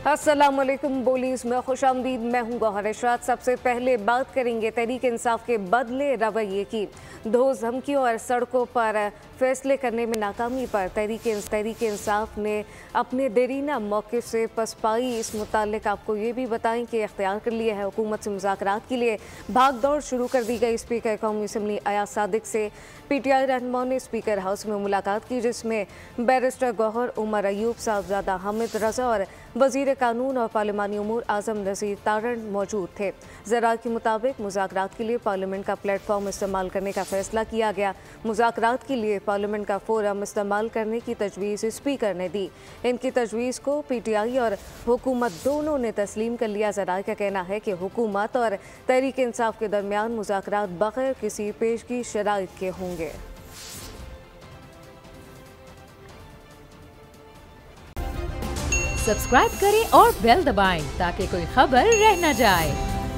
अस्सलामुअलैकुम बोलीज में खुशामदीद। मैं हूँ गौहर इशरात। सबसे पहले बात करेंगे तहरीक इंसाफ के बदले रवैये की। धोस धमकियों और सड़कों पर फैसले करने में नाकामी पर तहरीक इंसाफ ने अपने देरीना मौके से पसपाई। इस मुतालिक आपको ये भी बताएं कि इख्तियार कर लिया है हुकूमत से मुज़ाकरात के लिए भाग दौड़ शुरू कर दी गई। स्पीकर कौमी असम्बली अयाज सादिक से PTI रहनुमाओं ने स्पीकर हाउस में मुलाकात की, जिसमें बैरिस्टर गौहर, उमर अयूब, साहबजादा हामिद रजा और वज़ीर कानून और पार्लिमानी उमूर आज़म नज़ीर तारण मौजूद थे। ज़राए के मुताबिक मुज़ाकरात के लिए पार्लियामेंट का प्लेटफॉर्म इस्तेमाल करने का फैसला किया गया। मुज़ाकरात के लिए पार्लियामेंट का फोरम इस्तेमाल करने की तजवीज़ स्पीकर ने दी। इनकी तजवीज़ को PTI और हुकूमत दोनों ने तस्लीम कर लिया। ज़राए का कहना है कि हुकूमत और तहरीक इंसाफ के दरमियान मुज़ाकरात बग़ैर किसी पेशगी शराइत के होंगे। सब्सक्राइब करें और बेल दबाएं ताकि कोई खबर रह न जाए।